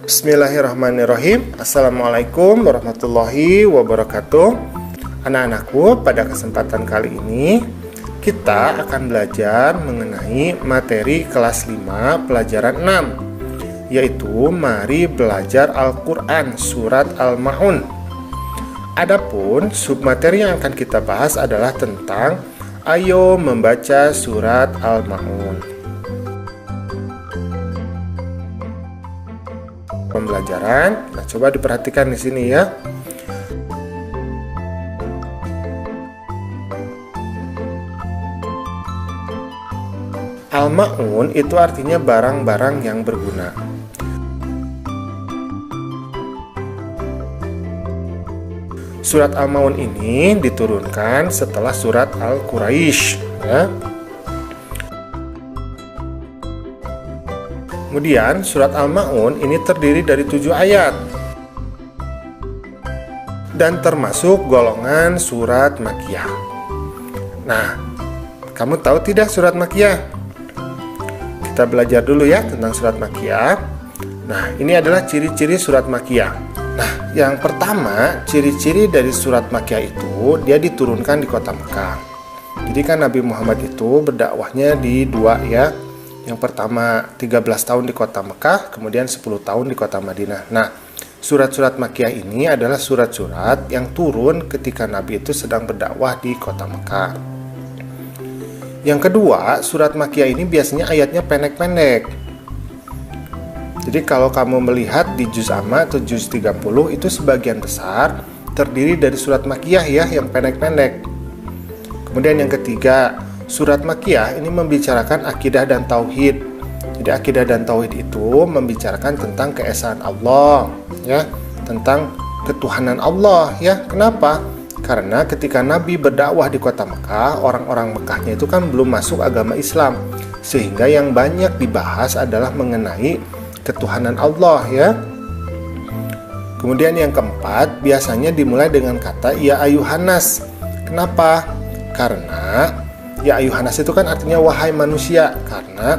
Bismillahirrahmanirrahim. Assalamualaikum warahmatullahi wabarakatuh. Anak-anakku, pada kesempatan kali ini kita akan belajar mengenai materi kelas 5 pelajaran 6, yaitu mari belajar Al-Quran surat Al-Ma'un. Adapun submateri yang akan kita bahas adalah tentang ayo membaca surat Al-Ma'un. Pembelajaran. Nah, coba diperhatikan di sini ya. Al-Ma'un itu artinya barang-barang yang berguna. Surat Al-Ma'un ini diturunkan setelah surat Al-Quraisy ya. Kemudian surat Al-Ma'un ini terdiri dari 7 ayat dan termasuk golongan surat Makkiyah. Nah, kamu tahu tidak surat Makkiyah? Kita belajar dulu ya tentang surat Makkiyah. Nah, ini adalah ciri-ciri surat Makkiyah. Nah, yang pertama, ciri-ciri dari surat Makkiyah itu dia diturunkan di kota Mekah. Jadi kan Nabi Muhammad itu berdakwahnya di dua ya. Yang pertama 13 tahun di kota Mekah, kemudian 10 tahun di kota Madinah. Nah, surat-surat Makkiyah ini adalah surat-surat yang turun ketika Nabi itu sedang berdakwah di kota Mekah. Yang kedua, surat Makkiyah ini biasanya ayatnya pendek-pendek. Jadi kalau kamu melihat di juz amma atau juz 30 itu sebagian besar terdiri dari surat Makkiyah ya yang pendek-pendek. Kemudian yang ketiga, surat Makkiyah ini membicarakan akidah dan tauhid. Jadi akidah dan tauhid itu membicarakan tentang keesaan Allah, ya, tentang ketuhanan Allah, ya. Kenapa? Karena ketika Nabi berdakwah di kota Mekah, orang-orang Mekahnya itu kan belum masuk agama Islam, sehingga yang banyak dibahas adalah mengenai ketuhanan Allah, ya. Kemudian yang keempat, biasanya dimulai dengan kata ya ayuhanas. Kenapa? Karena ya ayuhanas itu kan artinya wahai manusia, karena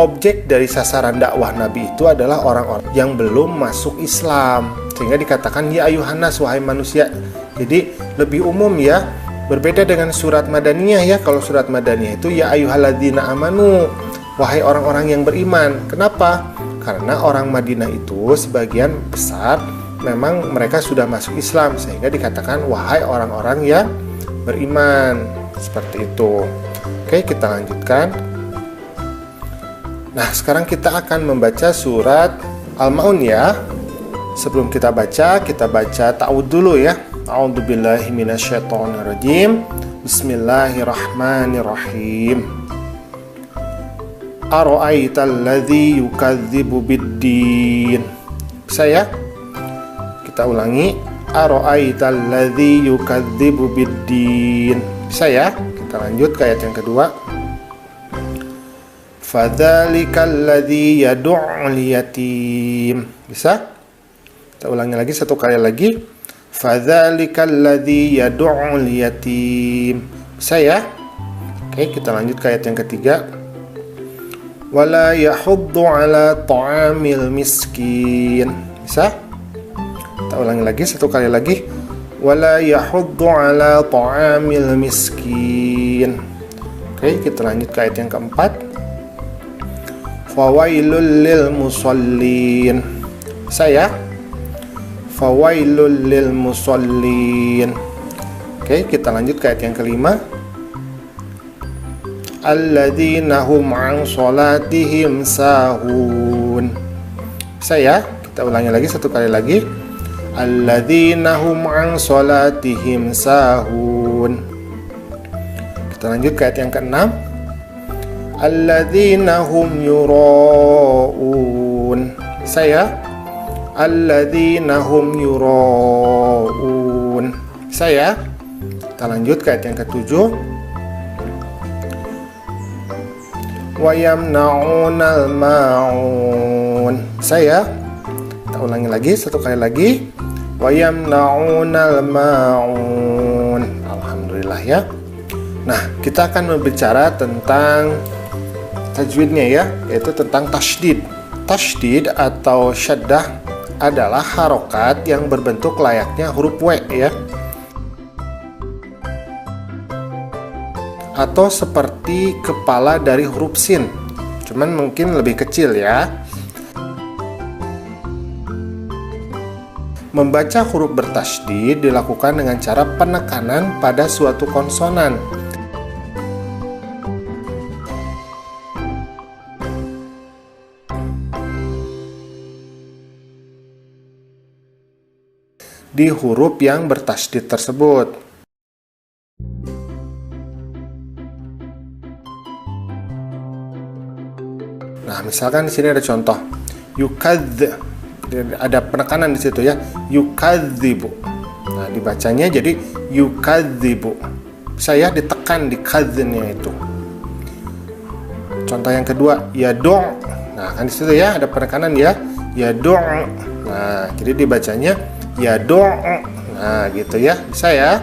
objek dari sasaran dakwah Nabi itu adalah orang-orang yang belum masuk Islam, sehingga dikatakan ya ayuhanas wahai manusia. Jadi lebih umum ya, berbeda dengan surat Madaniyah ya. Kalau surat Madaniyah itu ya ayyuhalladzina amanu, wahai orang-orang yang beriman. Kenapa? Karena orang Madinah itu sebagian besar memang mereka sudah masuk Islam, sehingga dikatakan wahai orang-orang yang beriman. Seperti itu. Oke, kita lanjutkan. Nah, sekarang kita akan membaca surat Al-Ma'un ya. Sebelum kita baca ta'awudz dulu ya. A'udzubillahi minasyaitonirrajim. Bismillahirrahmanirrahim. Ara'aital ladzi yukadzibu biddin. Bisa ya? Kita ulangi. Ara'aital ladzi yukadzibu biddin. Bisa ya? Kita lanjut ke ayat yang kedua. Fadzalikal ladzi yad'ul yatim. Bisa? Kita ulangi lagi satu kali lagi. Fadzalikal ladzi yad'ul yatim. Bisa ya? Oke, kita lanjut ke ayat yang ketiga. Wala yahuddu ala ta'amil miskin. Bisa? Kita ulangi lagi satu kali lagi. Wala yahuddu ala ta'amil miskin. Oke, kita lanjut ke ayat yang keempat. Fawailul lil musallin. Saya fawailul lil musallin. Oke, kita lanjut ke ayat yang kelima. Alladzina hum an sholatihim sahun. Saya, kita ulangi lagi satu kali lagi. Alladzina hum an sholatihim sahun. Kita lanjut ke ayat yang ke-6. Alladzina hum yura'un. Saya alladzina hum yura'un. Saya. Kita lanjut ke ayat yang ke-7. Wa yamna'unal ma'un. Saya. Kita ulangi lagi satu kali lagi. Wa yamna'unal ma'un. Alhamdulillah ya. Nah, kita akan berbicara tentang tajwidnya ya, yaitu tentang tasydid. tasydid atau syaddah adalah harokat yang berbentuk layaknya huruf W ya. Atau seperti kepala dari huruf sin, cuman mungkin lebih kecil ya. Membaca huruf bertasydid dilakukan dengan cara penekanan pada suatu konsonan. Di huruf yang bertasydid tersebut. Nah, misalkan di sini ada contoh yukadz, ada penekanan di situ ya, yukadzibu. Nah, dibacanya jadi yukadzibu. Saya ditekan di kadznya itu. Contoh yang kedua yadu'. Nah, kan di situ ya ada penekanan ya, yadu'. Nah, jadi dibacanya yadu'. Nah, gitu ya. Bisa ya.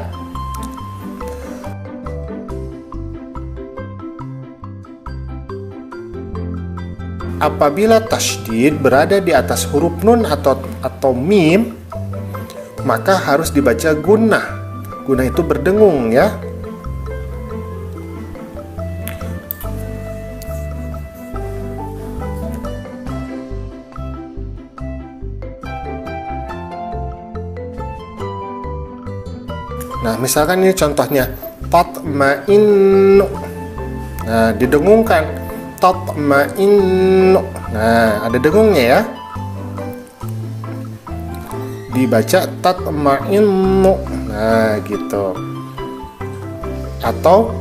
Apabila tasydid berada di atas huruf nun atau mim, maka harus dibaca gunnah. Gunnah itu berdengung ya. Nah, misalkan ini contohnya tatma'innu. Nah, didengungkan tatma'innu. Nah, ada dengungnya ya. Dibaca tatma'innu. Nah, gitu. Atau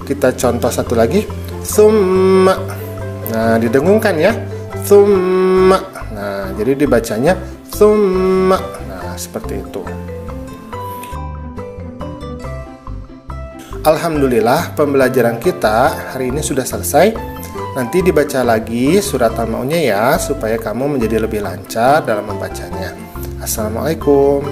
kita contoh satu lagi, summa. Nah, didengungkan ya. Summa. Nah, jadi dibacanya summa. Nah, seperti itu. Alhamdulillah, pembelajaran kita hari ini sudah selesai. Nanti dibaca lagi surat Al-Ma'unnya ya, supaya kamu menjadi lebih lancar dalam membacanya. Assalamualaikum.